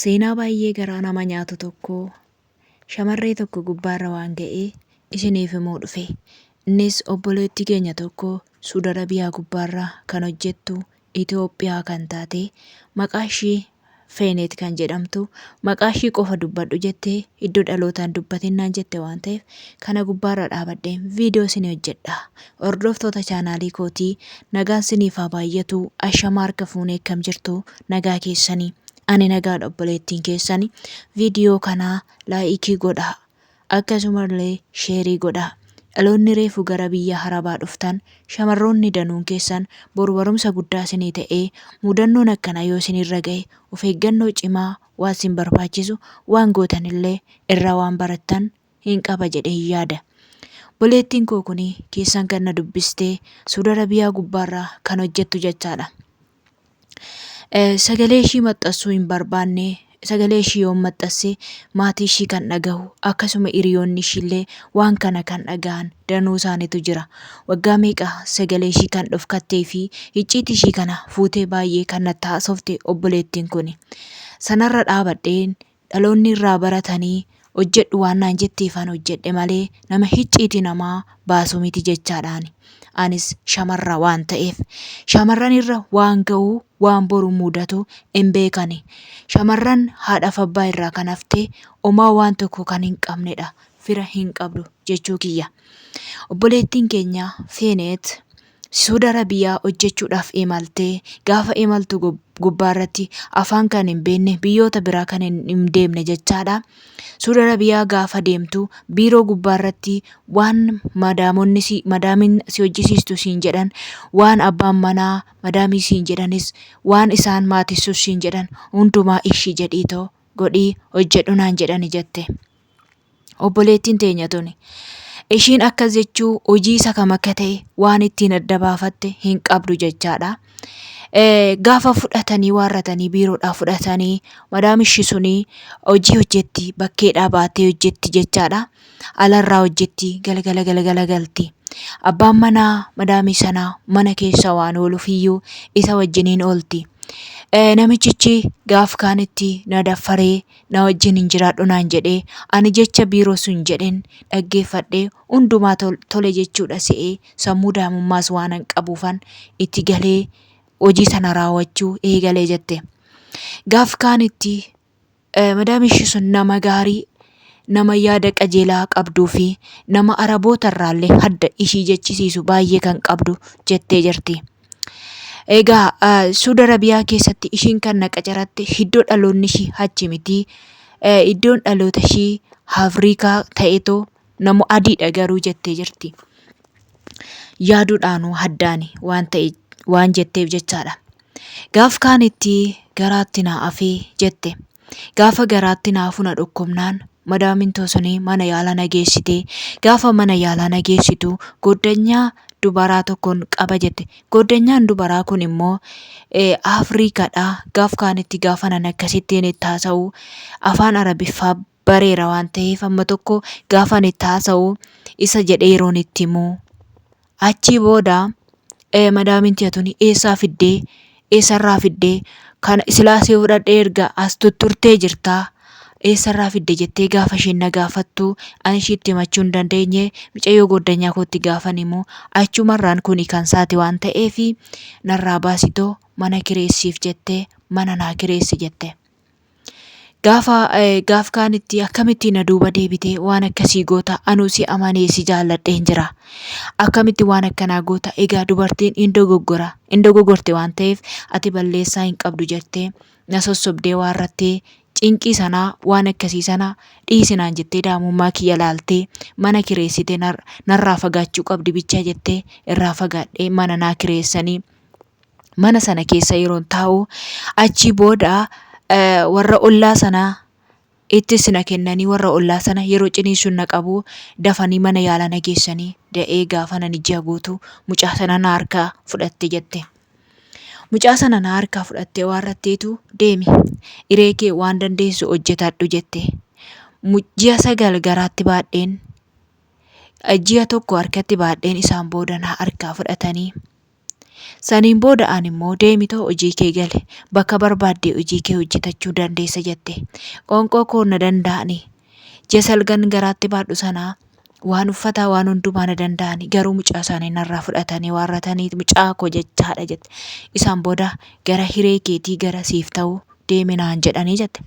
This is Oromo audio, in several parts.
Seenaa baay'ee garaa nama nyaatu tokko shamarree tokko gubbaarra waan ga'ee ishiniif himuu dhufe. Innis obboleettii keenya tokko Suudi Arabiyaa gubbaarra kan hojjettu Itoophiyaa kan taate maqaa ishii Feenet kan jedhamtu maqaa ishii qofa dubbadhu jettee iddoo dhalootaan dubbatinnaan jette waan ta'eef kana gubbaarra dhaabadhee viidiyoo isinii hojjedha. Hordoftoota chaanaalii kootii nagaan isiniif haa baay'atu. Ashamaa harka fuunee akkam jirtu nagaa keessanii. Ani nagaadha obboleettiin keessanii. Viidiyoo kanaa laayikii godhaa. Akkasumallee sheerii godhaa. Dhaloonni reefu gara biyya Arabaa dhuftan shamarroonni danuun keessan boru barumsa guddaa isinii ta'ee mudannoon akkana yoo isinirra ga'e of eeggannoo cimaa waan isin barbaachisu waan gootanillee irraa waan barattan hin qaba jedhee yaada. Obboleettiin koo kuni keessan kan na dubbistee Suudi Arabiyaa gubbaarraa kan hojjettu jechaadha. Sagalee ishii maxxansuu hin barbaanne sagalee ishii yoo maxxanse maatii ishii kan dhagahu akkasuma hiriyoonni ishiillee waan kana kan dhaga'an danuu isaaniitu jira. Waggaa meeqa sagalee ishii kan dhokfattee fi icciitii ishii kana fuutee baay'ee kan natti haasofte obboleettiin kuni. Sanarra dhaabadheen dhaloonni irraa baratanii hojjedhu waan naan jetteefan hojjedhe malee nama icciitii namaa baasu miti jechaadhaani. Anis shamarra waan ta'eef shamarran irra waan ga'u waan boru mudatu hin beekani. Shamarran haadhaaf abbaa irraa kan hafte homaa waan tokko kan hin qabnedha. Fira hin qabdu jechuu kiyya. Obboleettiin keenya Feenet Suudi Arabiyaa hojjechuudhaaf imaltee gaafa imaltu gubbaarratti afaan kan hin beekne biyyoota biraa kan hin deemne jechaadha. Suudi Arabiyaa gaafa deemtu biiroo gubbaarratti waan madaamiin si hojjisiistu siin jedhan waan abbaan manaa madaamii siin jedhanis waan isaan maatissus siin jedhan hundumaa ishii jedhiitoo godhii hojjedhu naan jedhani jette. Obboleettiin teenya tuni. Ishiin akkas jechuu hojii isa kam akka ta'e waan ittiin adda baafatte hin qabdu jechaadha. Gaafa fudhatanii waarratanii biiroodhaa fudhatanii madaamichi suni hojii hojjetti bakkeedhaa baatee hojjetti jechaadha. Alarraa hojjetti galgala galti. Abbaan manaa madaamii sanaa mana keessa waan ooluuf iyyuu isa wajjiniin oolti. Namichichi gaaf kaanitti na daffaree na wajjin hin jiraadhu naan jedhee ani jecha biiroo sun jedheen dhaggeeffadhee hundumaa tole jechuudha se'ee sammuu daamummaas waan hin qabuufan itti galee hojii sana raawwachuu eegalee jette. Gaaf kaanitti madaamichi sun nama gaarii nama yaada qajeelaa qabduu fi nama Araboota irraallee adda ishii jechisiisu baay'ee kan qabdu jettee jirti. Egaa Suudi Arabiyaa keessatti ishiin kan na qacaratte iddoo dhaloonni ishii achi miti. Iddoon dhaloota ishii Afrikaa ta'etoo nama adiidha garuu jettee jirti. Yaaduudhaanuu addaani waan jetteef jechaadha. Gaaf kaanitti garaatti na afee jette. Gaafa garaatti naafu na dhukkubnaan madaamin tosonii mana yaalaa na geessite. Gaafa mana yaalaa na geessitu goddanyaa dubaraa tokkoon qaba jette. Goddanyaan dubaraa kun immoo Afrikaadha. Gaaf kaanitti gaafa nan akkasittiin itti haasa'u afaan Arabiffaa bareera waan ta'eef amma tokko gaafa itti haasa'u isa jedhee yeroon itti himu. Achii booda madaamin tiyatuni eessarraa fiddee kan silaasee fudhadhee erga as tutturtee jirtaa. Eessarraa fidde jettee gaafa isheen na gaafattu ani ishiitti himachuu hin dandeenye mucayyoo goddanyaa kootti gaafan immoo achumarraan kuni kan saati waan ta'eef narraa baasitoo mana kireessiif jettee mana naa kireessi jette. Gaaf kaanitti akkamitti na duuba deebitee waan akkasii goota anuu si amanee si jaalladheen jira. Akkamitti waan akkanaa goota egaa dubartiin hin dogoggorte waan ta'eef ati balleessaa hin qabdu jettee na sossobdee waarrattee cinqii sanaa waan akkasii sana dhiisinaan jettee daamummaa kiyya laaltee mana kireessite narraa fagaachuu qabdi bichaa jettee irraa fagaadhee mana naa kireessanii mana sana keessa yeroon taa'u achii booda warra ollaa sanaa ittis na kennanii warra ollaa sana yeroo ciniinsuun na qabu dafanii mana yaalaa na geessanii da'ee gaafa nan ijaa guutu mucaa sana na harkaa fudhatte jette. Mucaa sana na harkaa fudhattee waarratteetu deemi hiree kee waan dandeessu hojjetadhu jette. Ji'a 9 garaatti baadheen ji'a 1 harkatti baadheen isaan booda na harkaa fudhatanii Saniin booda ani immoo deemitoo hojii kee gali bakka barbaadde hojii kee hojjetachuu dandeessa jette. Qoonqoo koo na danda'ani. Ji'a salgan garaatti baadhu sanaa waan uffataa waan hundumaa na danda'ani garuu mucaa isaanii narraa fudhatanii warratanii mucaa koo jechaadha jette. Isaan booda gara hiree keetii gara siif ta'u deeminaan jedhanii jette.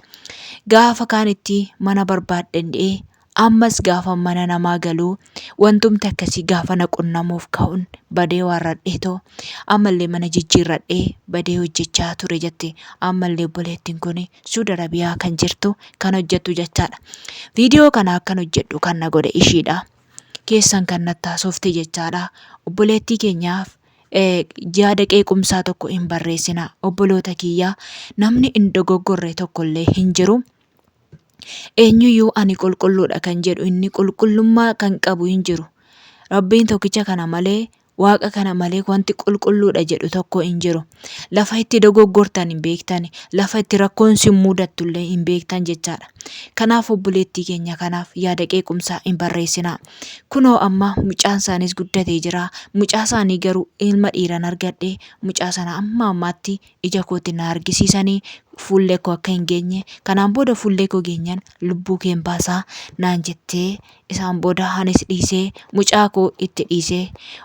Gaafa kaanitti mana barbaadden dhee ammas gaafa mana namaa galuu wantumti akkasii gaafa na qunnamuuf ka'uun badee warradheetoo ammallee mana jijjiirradhee badee hojjechaa ture jette. Ammallee obboleettiin kun Suudi Arabiyaa kan jirtu kan hojjettu jechaadha. Viidiyoo kana akkan hojjedhu kan na godhe ishiidha. Keessan kan natti haasofte jechaadha. Obboleettii keenyaaf yaada qeequmsaa tokko hin barreessina. Obboloota kiyyaa namni hin dogoggorre tokkollee hin jiru. Eenyuyyuu ani qulqulluudha kan jedhu inni qulqullummaa kan qabu hin jiru. Rabbiin tokkicha kana malee waaqa kana malee wanti qulqulluudha jedhu tokko hin jiru. Lafa itti dogoggortan hin beektan, lafa itti rakkoon sin mudattullee hin beektan jechaadha. Kanaaf obboleettii keenya kanaaf yaada qeequmsaa hin barreessinaa. Kunoo amma mucaan isaanis guddatee jira. Mucaa isaanii garuu ilma dhiiran argadhe mucaa sana amma ammaatti ija kootti na argisiisanii fuullee koo akka hin geenye kanaan booda fuullee koo geenyan lubbuu keen baasaa naan jettee isaan booda anis dhiisee mucaa koo itti dhiisee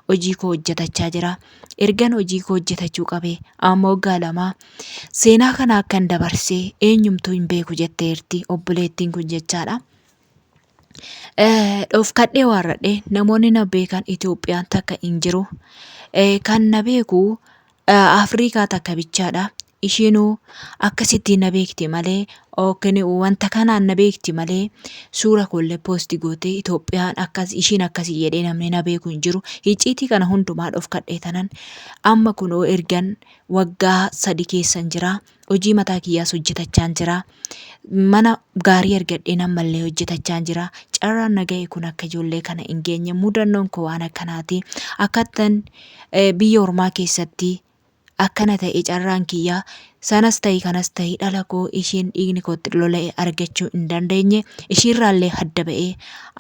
hojii koo hojjetachaa jira. Ergan hojii koo hojjetachuu qabee amma waggaa lamaa seenaa kana akkan dabarsee eenyumtuu hin beeku jetteerti obboleettiin kun jechaadha. Dhofkadhee warradhee namoonni na beekan Itoophiyaan takka hin jiru. Kan na beeku Afrikaa takka bichaadha. Ishiinuu akkasitti na beekti malee wanta kanaan na beekti malee suura koollee poostii gootee Itoophiyaan akkas ishiin akkasii jedhee namni na beeku hin jiru. Icciitii kana hundumaa dhofkadhee tanan amma kunoo ergan waggaa 3 keessan jira. Hojii mataa kiyyaas hojjetachaan jira. Mana gaarii argadhee ammallee hojjetachaan jira. Carraan naga'e kun akka ijoollee kana hin geenye mudannoon koo waan akkanaati. Akkattan biyya ormaa keessatti akkana ta'e carraan kiyyaa sanas ta'e kanas ta'e dhala koo ishiin dhiigni kootti lola'e argachuu hin dandeenye ishiirraallee hadda ba'ee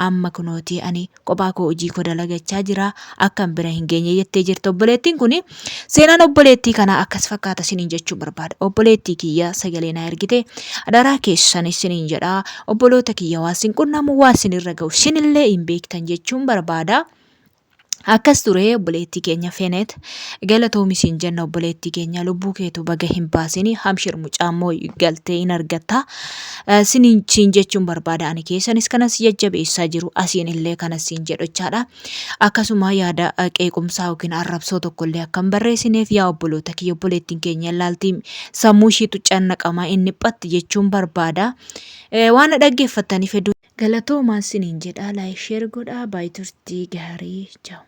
amma kunooti ani kophaa koo hojii koo dalagachaa jira akkan bira hin geenye jettee jirti obboleettiin kun. Seenaan obboleettii kana akkas fakkaata isiniin jechuu barbaada. Obboleettii kiyya sagalee na ergite adaraa keessan isiniin jedha. Obboloota kiyya waan sin qunnamu waan sinirra ga'u sinillee hin beektan jechuun barbaada. Akkas ture obboleettii keenya Feenet galatoomi siin jenna obboleettii keenya lubbuu keetu baga hin baasini hamshir mucaa immoo galtee hin argatta siin jechuun barbaada ani keessanis kanas jajjabeessaa jiru asiin illee kanas siin jedhochaadha. Akkasuma yaada qeequmsaa yookiin arrabsoo tokkollee akkan barreessineef yaa obboloota kiyya obboleettiin keenya ilaaltii sammuu ishiitu cannaqama inni dhiphatti jechuun barbaada. Waan dhaggeeffattaniif hedduu galatoomaa isiniin jedha. Laayik sheer godhaa baay'ee turtii gaarii. Ciao.